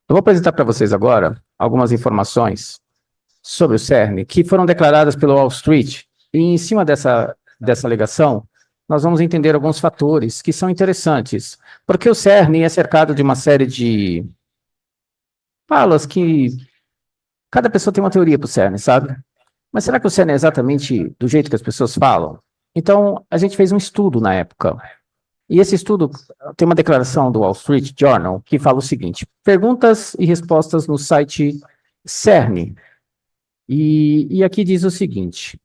Eu vou apresentar para vocês agora algumas informações sobre o CERN que foram declaradas pelo Wall Street. E em cima dessa alegação, nós vamos entender alguns fatores que são interessantes, porque o CERN é cercado de uma série de falas que cada pessoa tem uma teoria para o CERN, sabe? Mas será que o CERN é exatamente do jeito que as pessoas falam? Então, a gente fez um estudo na época. E esse estudo tem uma declaração do Wall Street Journal que fala o seguinte: perguntas e respostas no site CERN. E aqui diz o seguinte: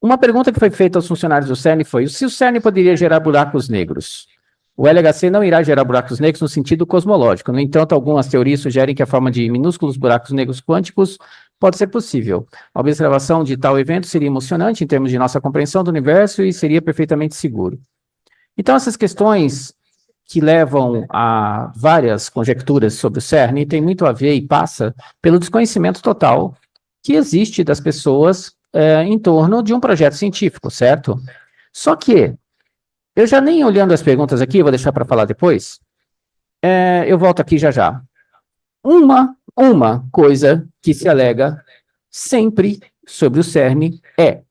uma pergunta que foi feita aos funcionários do CERN foi se o CERN poderia gerar buracos negros. O LHC não irá gerar buracos negros no sentido cosmológico. No entanto, algumas teorias sugerem que a forma de minúsculos buracos negros quânticos pode ser possível. A observação de tal evento seria emocionante em termos de nossa compreensão do universo e seria perfeitamente seguro. Então, essas questões que levam a várias conjecturas sobre o CERN têm muito a ver e passa pelo desconhecimento total que existe das pessoas em torno de um projeto científico, certo? Só que, eu já nem olhando as perguntas aqui, vou deixar para falar depois, eu volto aqui já já. Uma coisa que se alega sempre sobre o CERN é: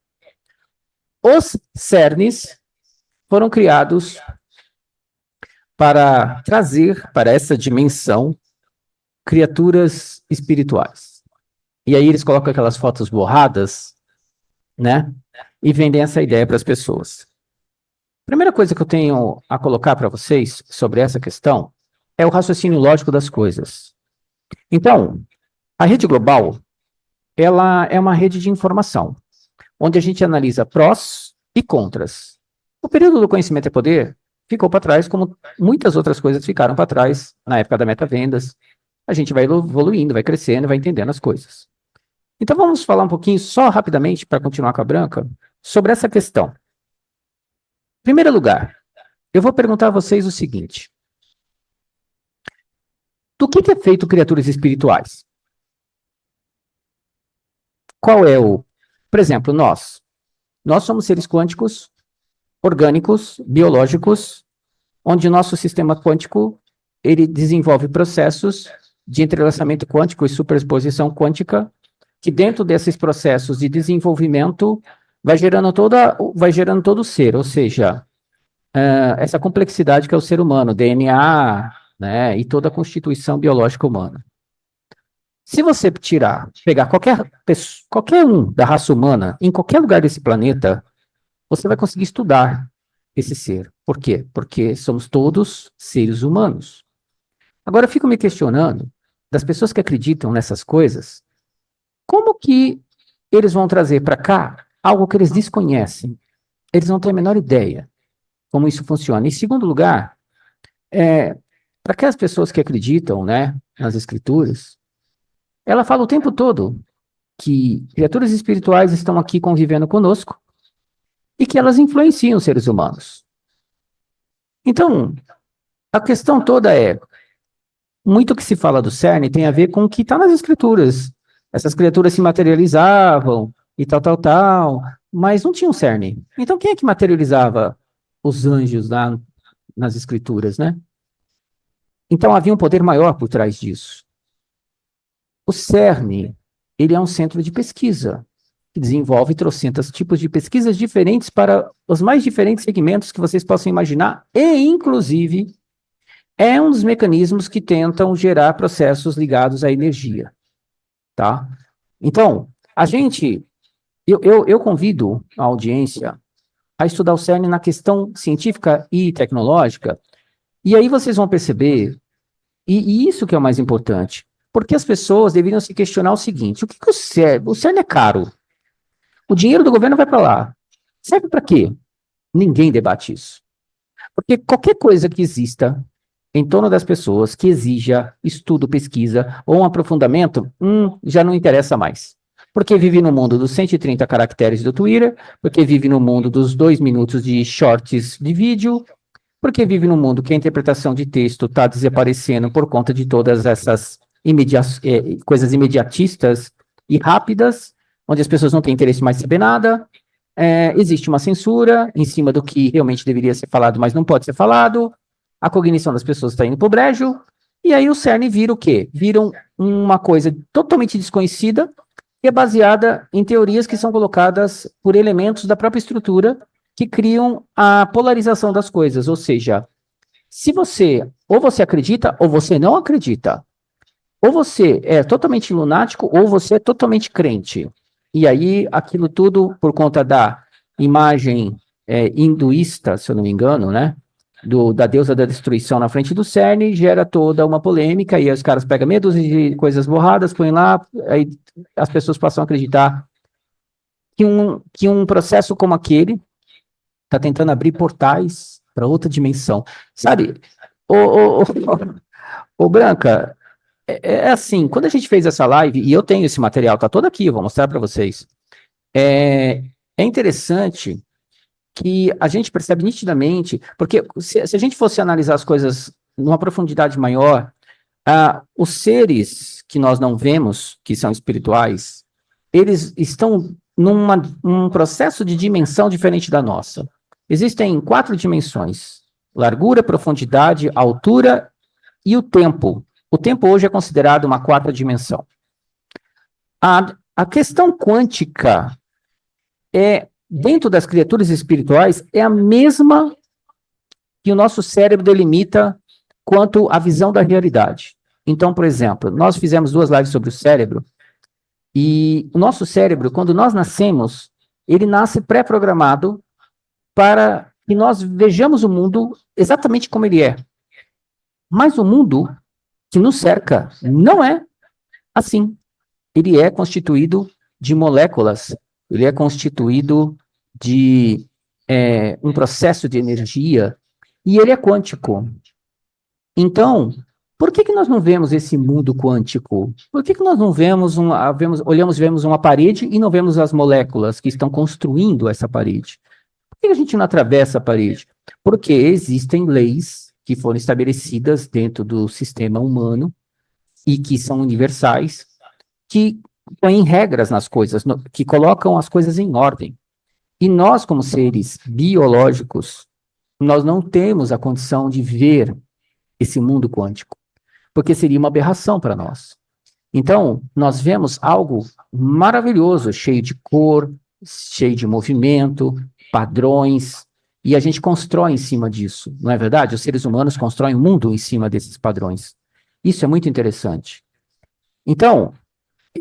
os CERNs foram criados para trazer para essa dimensão criaturas espirituais. E aí eles colocam aquelas fotos borradas, né? E vendem essa ideia para as pessoas. Primeira coisa que eu tenho a colocar para vocês sobre essa questão é o raciocínio lógico das coisas. Então, a rede global, ela é uma rede de informação, onde a gente analisa prós e contras. O período do conhecimento é poder ficou para trás, como muitas outras coisas ficaram para trás na época da metavendas. A gente vai evoluindo, vai crescendo, vai entendendo as coisas. Então vamos falar um pouquinho, só rapidamente, para continuar com a Branca, sobre essa questão. Em primeiro lugar, eu vou perguntar a vocês o seguinte: do que é feito criaturas espirituais? Qual é o... Por exemplo, nós somos seres quânticos, orgânicos, biológicos, onde o nosso sistema quântico ele desenvolve processos de entrelaçamento quântico e superposição quântica, que dentro desses processos de desenvolvimento vai gerando todo o ser, ou seja, essa complexidade que é o ser humano, DNA, né, e toda a constituição biológica humana. Se você pegar qualquer um da raça humana, em qualquer lugar desse planeta, você vai conseguir estudar esse ser. Por quê? Porque somos todos seres humanos. Agora, eu fico me questionando, das pessoas que acreditam nessas coisas, como que eles vão trazer para cá algo que eles desconhecem? Eles não têm a menor ideia como isso funciona. Em segundo lugar, para aquelas pessoas que acreditam, né, nas escrituras, ela fala o tempo todo que criaturas espirituais estão aqui convivendo conosco e que elas influenciam os seres humanos. Então, a questão toda é, muito que se fala do CERN tem a ver com o que está nas escrituras. Essas criaturas se materializavam e tal, mas não tinha um CERN. Então, quem é que materializava os anjos lá nas escrituras, né? Então, havia um poder maior por trás disso. O CERN, ele é um centro de pesquisa, que desenvolve trocentos tipos de pesquisas diferentes para os mais diferentes segmentos que vocês possam imaginar, e, inclusive, é um dos mecanismos que tentam gerar processos ligados à energia, tá? Então, eu convido a audiência a estudar o CERN na questão científica e tecnológica, e aí vocês vão perceber, e isso que é o mais importante, porque as pessoas deveriam se questionar o seguinte: o que o CERN é caro, o dinheiro do governo vai para lá, serve para quê? Ninguém debate isso. Porque qualquer coisa que exista em torno das pessoas que exija estudo, pesquisa ou um aprofundamento, já não interessa mais. Porque vive no mundo dos 130 caracteres do Twitter, porque vive no mundo dos 2 minutos de shorts de vídeo, porque vive no mundo que a interpretação de texto está desaparecendo por conta de todas essas coisas imediatistas e rápidas, onde as pessoas não têm interesse mais em saber nada. Existe uma censura em cima do que realmente deveria ser falado, mas não pode ser falado. A cognição das pessoas está indo para o brejo, E aí o CERN vira o quê? Vira uma coisa totalmente desconhecida, que é baseada em teorias que são colocadas por elementos da própria estrutura que criam a polarização das coisas. Ou seja, se você, ou você acredita, ou você não acredita. Ou você é totalmente lunático, ou você é totalmente crente. E aí, aquilo tudo, por conta da imagem hinduísta, se eu não me engano, né? Da deusa da destruição na frente do CERN, gera toda uma polêmica, e aí os caras pegam meia dúzia de coisas borradas, põem lá, aí as pessoas passam a acreditar que um processo como aquele está tentando abrir portais para outra dimensão. Sabe, ô Branca, é assim, quando a gente fez essa live, e eu tenho esse material, tá todo aqui, eu vou mostrar para vocês. É interessante que a gente percebe nitidamente, porque se a gente fosse analisar as coisas numa profundidade maior, os seres que nós não vemos, que são espirituais, eles estão num processo de dimensão diferente da nossa. Existem 4 dimensões: largura, profundidade, altura e o tempo. O tempo hoje é considerado uma 4ª dimensão. A questão quântica dentro das criaturas espirituais, é a mesma que o nosso cérebro delimita quanto à visão da realidade. Então, por exemplo, nós fizemos 2 lives sobre o cérebro, e o nosso cérebro, quando nós nascemos, ele nasce pré-programado para que nós vejamos o mundo exatamente como ele é. Mas o mundo que nos cerca não é assim. Ele é constituído de moléculas, ele é constituído de um processo de energia, e ele é quântico. Então, por que nós não vemos esse mundo quântico? Por que nós não vemos, vemos uma parede e não vemos as moléculas que estão construindo essa parede? Por que a gente não atravessa a parede? Porque existem leis que foram estabelecidas dentro do sistema humano e que são universais, que põem regras nas coisas, que colocam as coisas em ordem. E nós, como seres biológicos, nós não temos a condição de ver esse mundo quântico, porque seria uma aberração para nós. Então, nós vemos algo maravilhoso, cheio de cor, cheio de movimento, padrões, e a gente constrói em cima disso, não é verdade? Os seres humanos constroem o mundo em cima desses padrões. Isso é muito interessante. Então,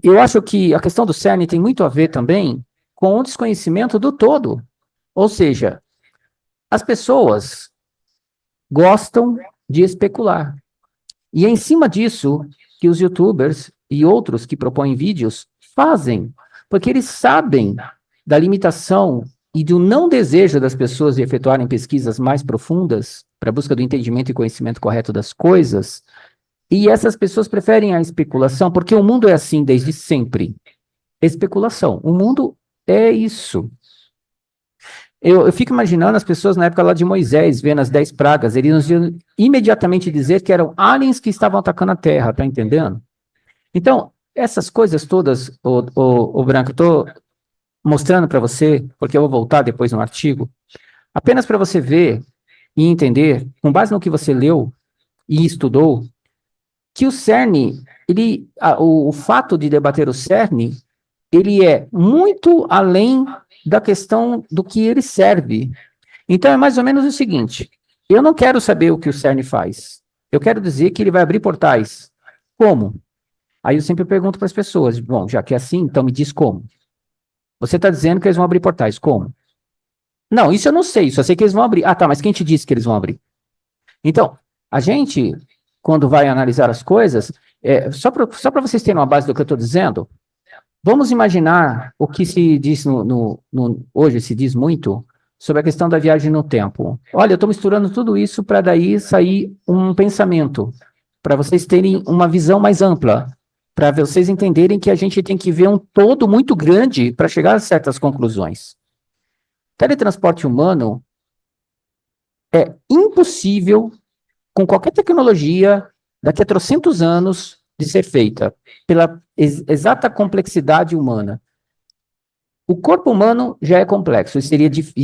eu acho que a questão do CERN tem muito a ver também com o desconhecimento do todo. Ou seja, as pessoas gostam de especular. E é em cima disso que os YouTubers e outros que propõem vídeos fazem, porque eles sabem da limitação e do não desejo das pessoas de efetuarem pesquisas mais profundas para a busca do entendimento e conhecimento correto das coisas. E essas pessoas preferem a especulação, porque o mundo é assim desde sempre. Especulação. O mundo é isso. Eu fico imaginando as pessoas na época lá de Moisés, vendo as 10 pragas, eles iam imediatamente dizer que eram aliens que estavam atacando a Terra, tá entendendo? Então, essas coisas todas, o Branco, eu estou mostrando para você, porque eu vou voltar depois no artigo, apenas para você ver e entender, com base no que você leu e estudou, que o CERN, o fato de debater o CERN, ele é muito além da questão do que ele serve. Então é mais ou menos o seguinte, eu não quero saber o que o CERN faz, eu quero dizer que ele vai abrir portais. Como? Aí eu sempre pergunto para as pessoas, bom, já que é assim, então me diz como. Você está dizendo que eles vão abrir portais, como? Não, isso eu não sei, só sei que eles vão abrir. Ah, tá, mas quem te disse que eles vão abrir? Então, a gente, quando vai analisar as coisas, só para vocês terem uma base do que eu estou dizendo, vamos imaginar o que se diz hoje, se diz muito sobre a questão da viagem no tempo. Olha, eu estou misturando tudo isso para daí sair um pensamento, para vocês terem uma visão mais ampla, para vocês entenderem que a gente tem que ver um todo muito grande para chegar a certas conclusões. Teletransporte humano é impossível, com qualquer tecnologia, daqui a trocentos anos, de ser feita, pela exata complexidade humana. O corpo humano já é complexo, e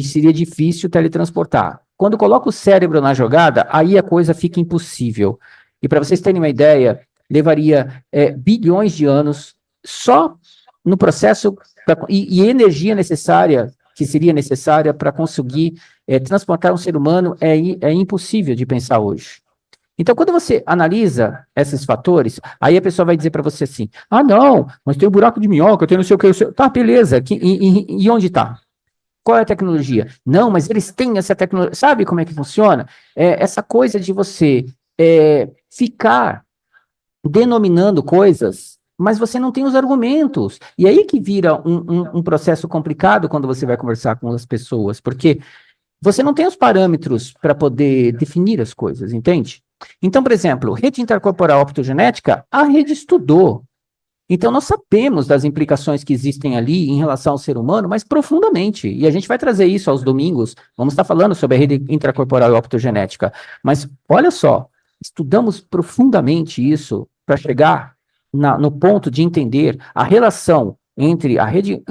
seria difícil teletransportar. Quando coloca o cérebro na jogada, aí a coisa fica impossível. E para vocês terem uma ideia, levaria bilhões de anos só no processo e energia necessária, que seria necessária para conseguir transportar um ser humano, é impossível de pensar hoje. Então, quando você analisa esses fatores, aí a pessoa vai dizer para você assim: ah, não, mas tem um buraco de minhoca, tem não sei o que. Tá, beleza, e onde está? Qual é a tecnologia? Não, mas eles têm essa tecnologia. Sabe como é que funciona? Essa coisa de você ficar denominando coisas, mas você não tem os argumentos. E aí que vira um processo complicado quando você vai conversar com as pessoas, porque você não tem os parâmetros para poder definir as coisas, entende? Então, por exemplo, rede intercorporal optogenética, a rede estudou. Então, nós sabemos das implicações que existem ali em relação ao ser humano, mas profundamente. E a gente vai trazer isso aos domingos. Vamos estar falando sobre a rede intracorporal e optogenética. Mas, olha só, estudamos profundamente isso para chegar no ponto de entender a relação entre a rede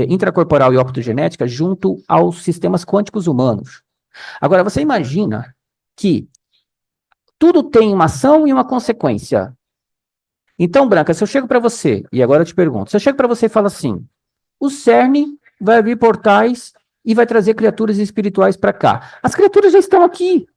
intracorporal e optogenética junto aos sistemas quânticos humanos. Agora, você imagina que tudo tem uma ação e uma consequência. Então, Branca, se eu chego para você, e agora eu te pergunto, se eu chego para você e falo assim, o CERN vai abrir portais e vai trazer criaturas espirituais para cá. As criaturas já estão aqui.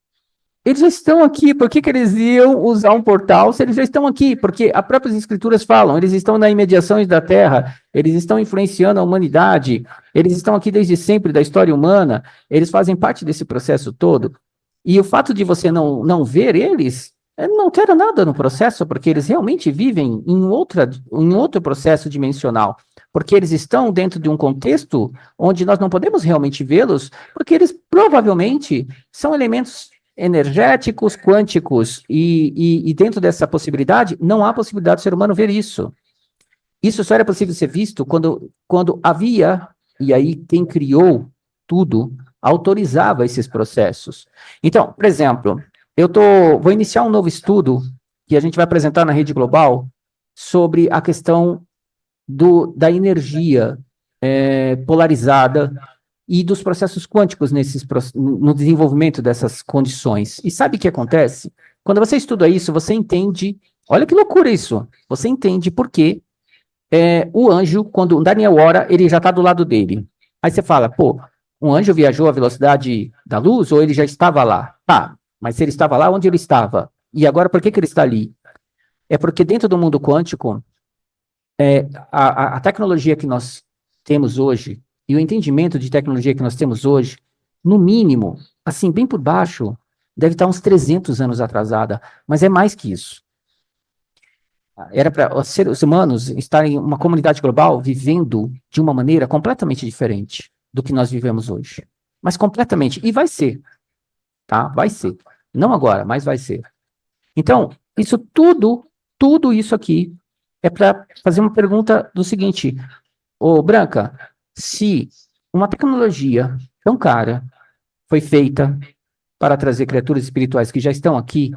Eles já estão aqui. Por que eles iam usar um portal se eles já estão aqui? Porque as próprias escrituras falam, eles estão nas imediações da Terra, eles estão influenciando a humanidade, eles estão aqui desde sempre da história humana, eles fazem parte desse processo todo. E o fato de você não ver eles não altera nada no processo, porque eles realmente vivem em outro processo dimensional. Porque eles estão dentro de um contexto onde nós não podemos realmente vê-los, porque eles provavelmente são elementos energéticos, quânticos, e dentro dessa possibilidade, não há possibilidade do ser humano ver isso. Isso só era possível ser visto quando havia, e aí quem criou tudo, autorizava esses processos. Então, por exemplo, vou iniciar um novo estudo que a gente vai apresentar na Rede Global sobre a questão da energia polarizada e dos processos quânticos no desenvolvimento dessas condições. E sabe o que acontece? Quando você estuda isso, você entende, olha que loucura isso, você entende por que o anjo, quando o Daniel ora, ele já está do lado dele. Aí você fala, pô, um anjo viajou à velocidade da luz ou ele já estava lá? Tá, mas se ele estava lá, onde ele estava? E agora, por que ele está ali? É porque dentro do mundo quântico, a tecnologia que nós temos hoje e o entendimento de tecnologia que nós temos hoje, no mínimo, assim, bem por baixo, deve estar uns 300 anos atrasada, mas é mais que isso. Era para os seres humanos estarem em uma comunidade global vivendo de uma maneira completamente diferente do que nós vivemos hoje. Mas completamente. E vai ser. Tá? Vai ser. Não agora, mas vai ser. Então, isso tudo isso aqui é para fazer uma pergunta do seguinte: ô Branca, se uma tecnologia tão cara foi feita para trazer criaturas espirituais que já estão aqui,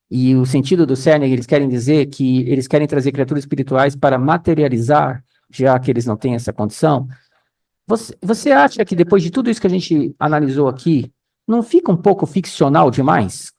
e o sentido do CERN, eles querem dizer que eles querem trazer criaturas espirituais para materializar, já que eles não têm essa condição, você acha que depois de tudo isso que a gente analisou aqui, não fica um pouco ficcional demais?